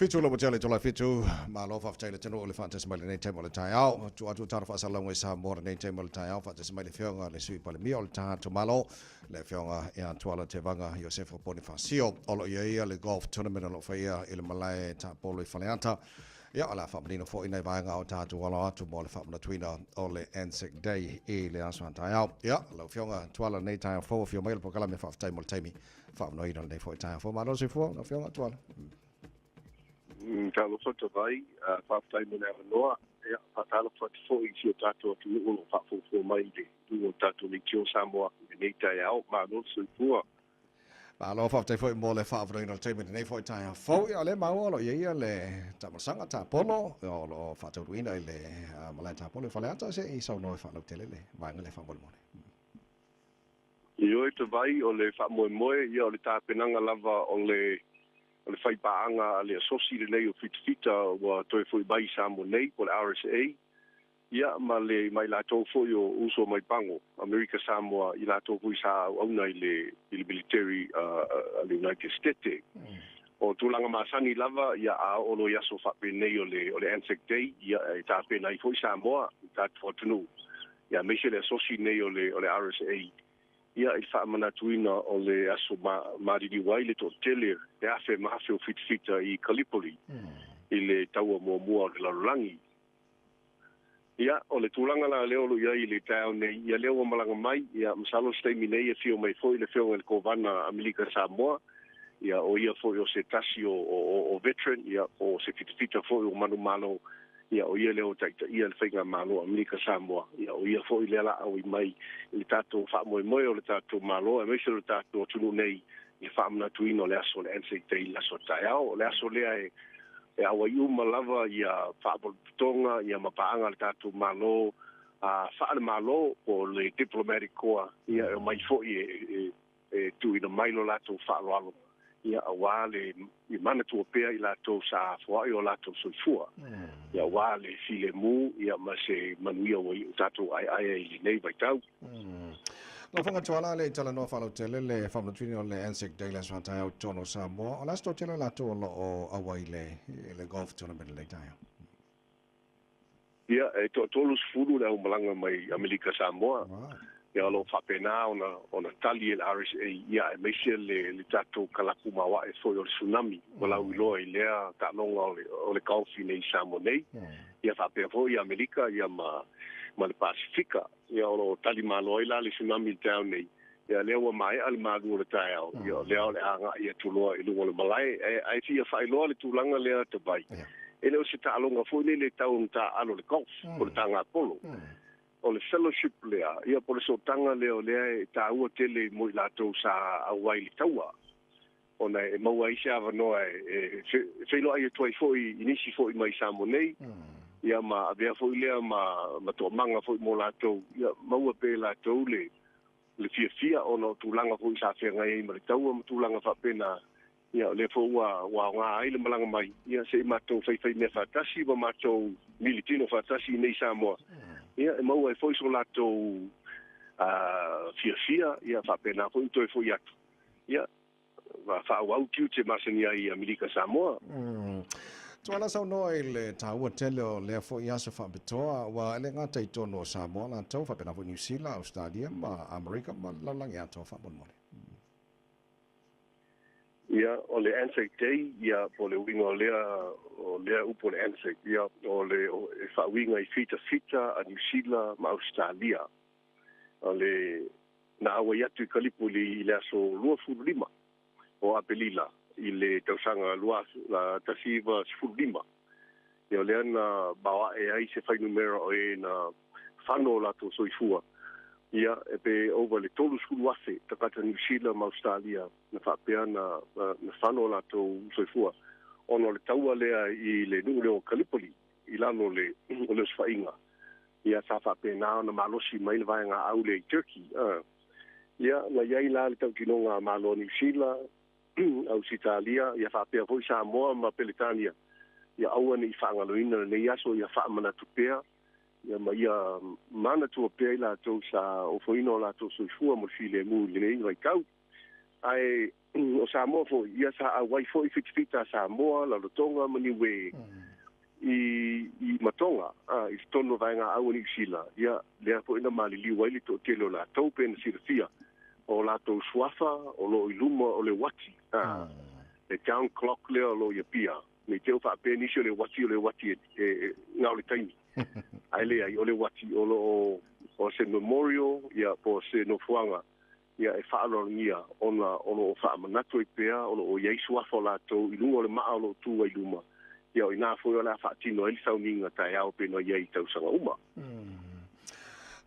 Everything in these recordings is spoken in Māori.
Fitu lo mojale tola fitu ma lo fa tele tano le fanta smile nei temo le tai au tu atu tara fa sala ngoi sa mo nei temo le tai au fa smile fionga le sui pa le mio le ta to malo le fionga e antuala te vanga Josefo Bonifacio olo ia le golf tournament lo fa ia ile malai ta polo faleanta ia ala fa menino fo ina vanga o ta tu wala atu mo le fa na twina o le Anzac Day e le aso tai au ia lo fionga tuala nei tai fo fio mail po kala me fa tai mo taimi fa no ina nei fo tai fo ma lo se fo no fionga tuala Talo fata vai, whaftai mena noa, talo fata fo i si o tato atu uno whafo mai de, uno tato ni kio Samoa, nei tai au, ma non sui pua. Ma lo fa te foi mo le fa vrino te me nei foi tai fo ia le ma lo ia le ta sanga ta polo o lo fa te ruina le mala ta polo fa le ata se i so no fa lo tele le va ngale fa mo mo. Io te vai o le fa mo ia o le ta penanga lava o le fai paanga le asosi le nei o fitfita wa toi foi bai Samoa nei po le RSA. Ia ma le mai la tau foi o uso mai pango America Samoa i la tau foi sa au nei le military le United States. O tulanga masangi lava ia a ono ia so fa nei o le Anzac Day ia ta pe nei foi Samoa ta fortunu. Ia me se le asosi nei o le RSA. Ia i fa mana tuina o le aso ma di waile to tele e afe ma afe o fitfita i Kalipoli i le taua mua o le lalangi. Ia o le tulanga la leo lo ia i le tau nei ia leo o malanga mai ia msalo stemi nei e fio mai foi le fio el kovana Amerika Samoa ia o ia foi o se tasi o veteran ia o se fitfita foi o manu malo ia o ia leo taita ia le whainga malo Amerika Samoa ia o ia foi le la au i mai i tato wha moe moe o le tato malo e meise le tato tunu nei i wha amna tuino le aso le Anzac Day la so tai au le aso lea e awa i lava ia wha apotonga ia mapaanga le tato malo wha le malo o le diplomatic corps ia mai foi e tuina mai lo lato wha alo ia awale i mana tu pea i lato sa fo i o lato soifua ia wale file mu ia ma se manuia o tato ai i nei vai tau no fanga tuala le tala no falo tele le famno twini o le Anzac Day la swata o tono Samoa o la sto tele lato o awai le golf tournament le tayo ia e tolu sfulu le malanga mai Amerika Samoa ia lo whapena ona tali el RSA ia e meise le tato kalaku mawa e foi o tsunami wala uloa i lea ta longa o le kaufi nei Samoa nei ia whapea foi i Amerika ia ma le Pasifika ia o tali malo i la le tsunami tau nei ia lea ua mai ale malu o le tau ia lea o le anga ia tuloa i lungo le malai ai fia whailoa le tulanga lea te bai e leo se ta alonga foi le tau ta alo le golf o le tanga polo o le fellowship lea ia po le sotanga leo lea e tāua tele mo i lātou sa awai li taua ona e maua i se avanoa e whailo ai e tuai foi inisi foi mai Samoa nei ia ma avea foi lea ma toa manga foi mo lātou ia maua pe lātou le fia ona tūlanga foi sa whenga e ma le taua ma tūlanga whapena ia le fo wa nga ai le malanga mai ia se matou fai me fatasi wa matou militino fatasi nei Samoa ia e mau e foi so lato fia ia fa pena foi to foi atu ia va fa au tiu te masania i Amerika Samoa to ala sa no le taua tele o le fo ia se fa betoa wa le ngata i tono Samoa la to fa pena fo New Zealand Australia ma America ma la langia to fa bon mole ia o le Anzac Day ia po le winga o lea upo le Anzac ia o le e wha winga i fita a New Zealand ma Australia o le na awa iatu i Kalipoli i le aso 25 o Apelila i le tausanga la tasiva 15 ia o le ana bawa e ai se whai numera o e na whano lato soifua ia e pe over le tolu skulu afe takata New Zealand ma Australia na whapea na whano lato soifua ono le taua lea i le nungu leo Kalipoli i lano le swainga ia sa whapea na malosi mai le vaenga au le Turkey ia na iai la le tau kinonga malo New Zealand au Italia ia whapea voi Samoa ma Peletania ia aua ni whangaloina ne iaso ia whamana tupea ia mai mana tu pe la to sa o foino la to so fu mo file mu le nei vai kau ai o Samoa fo ia sa a wai fo I fitfita Samoa la lotonga maniwe I matonga I tono vainga au ni sila ia lea fo ina malili wai to telo la tope na sirfia o la to swafa o lo iluma o le wati le town clock le o lo ia pia me teo fa penisio le wati e ngau le taimi ai le ai o le wati o lo o se memorial ia po se no fuanga ia e whaalongia ona o whaamanato I pea ona o Yesu afo la tau I lunga o le maa o lo tu ai luma ia o ina fo la whaatino ele sauninga tai au pe no iei tau sanga uma.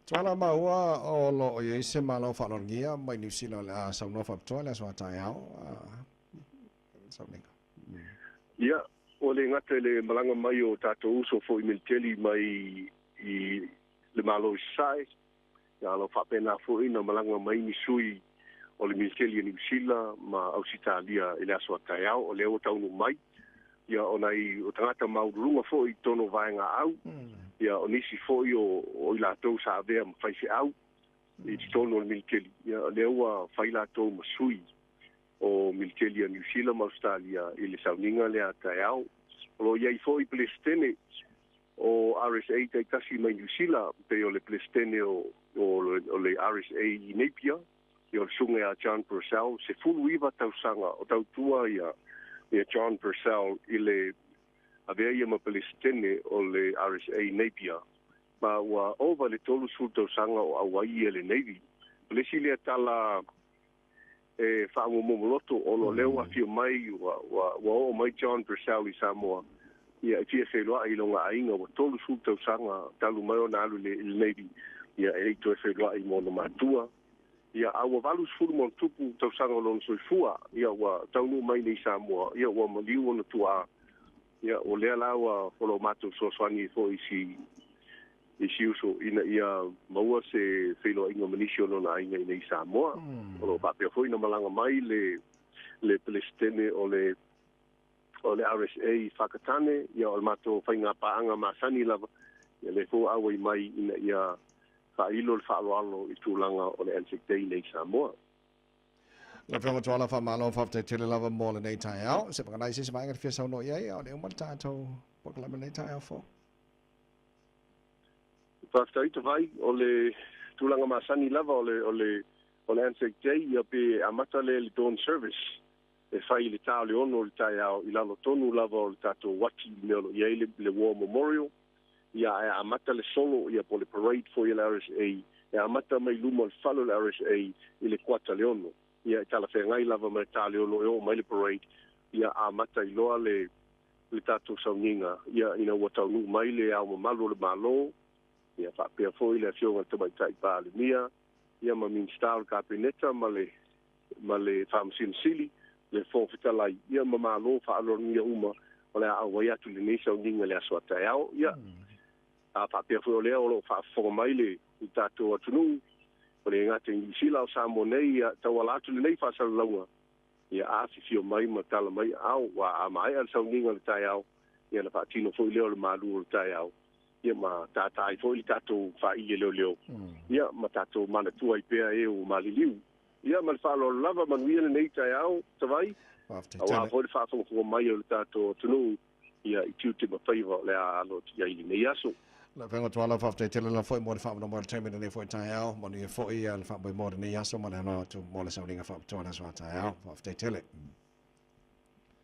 Tuala maua o lo o Yesu malo whaalongia mai New Zealand a saunua whaptoa le soa tai au sauninga. Ia o le ngata le malanga mai o tatou uso fo I militeli mai I le malo sai ya lo whapena fo ina malanga mai ni sui o le militeli New Zealand ma Ausitalia ele aso tai au o le o taunu mai ia o nei o tangata maurunga fo I tono vaenga au ia o nisi fo o I latou sa avea ma whaise au I tono le militeli ia le ua whai latou ma sui o militeli New Zealand ma Australia I le sauninga le a tai au o lo iai fo I Palestine o RSA tai kasi mai New Zealand pe o le Palestine o le RSA I Napier I o sunga a John Purcell se fulu iwa tausanga o tautua ia John Purcell I le avea ia ma Palestine o le RSA Napier ma ua ova le tolu sul tausanga o Hawaii le Navy Palesi le tala e whaamomomoloto o lo leo a fio mai wa o mai John Purcell I Samoa ia I fia wheloa I longa ainga wa tolu sul tausanga talu mai o na alu le Navy ia e to wheloa I mono matua ia awa valus furu mon tupu tausanga lon soifua ia wa taunu mai nei Samoa ia wa maliu ona tua ia o lea lawa folo matu soaswangi fo isi uso ina ia maua se wheloa inga manisio lona ainga nei Samoa o papea fo ina malanga mai le Palestine o le RSA whakatane ia o le mato whainga paanga masani lava ia le fo awai mai ina ia whailo le whaaloalo I tūlanga o le Anzac Day nei Samoa. La whenga tuala whamalo whafte tele lava mō le nei tai au. Se paka naisi se maenga te whiasau no iei au le umata tātou pokalama nei tai au fo. Whafte ita vai o le tūlanga masani lava o le Anzac Day ia pe amata le dawn service. E whai le tāo le ono le tai au I lalo tonu lava o le tātou wati me o iei le War Memorial. Ia e amata le solo ia po le parade fo I le RSA e amata mai luma le falo le RSA I le kuata le ono ia e tala whengai lava mai tā le ono e o mai le parade ia amata I loa le tātou sauninga ia ina ua taunu mai le au mamalu le malo ia whapea fo I le fionga tamai tai pā le mia ia ma minsta o kapineta ma le whamasina sili le fōwhitalai ia ma malo whaalorngia uma o le awai atu le nei sauninga le aswa tai au ia a papia fo le o fa fo mai le tato atunu o le ngate I sila o Samoa nei tawala atu le nei fa salonga ia a fio mai ma tala mai au wa a mai al sauninga le tai au ia na patino fo le o le malu le tai au ia ma tata I fo I tato fa I leo ia ma tato mana tua I pea e o maliliu ia ma fa lo lava manuia le nei tai au tawai au fo le fa fo mai o le tato atunu ia I tuti ma favor le a lo ia I nei aso La whenga tuala whafte tele la fwoi mōre whaamana mōre taimina nei fwoi tai au, moni e fwoi le whaamoi mōre nei aso, moni hana tu mōre sauninga whaamatoa na soa tai au, whafte tele.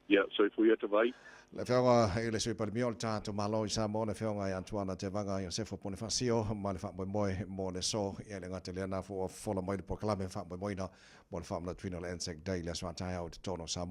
Ia, so I fwoi ata vai. La whenga e le sui pari mio le tātou malo I Samoa, le whenga I Antuana te vanga I o sefo pone whasio, ma le whaamoi moe mōre so, ia le ngate lea na fo fola mai le pokalame whaamoi moina, mōre whaamana tuina le Anzac Day le soa tai au te tono Samoa.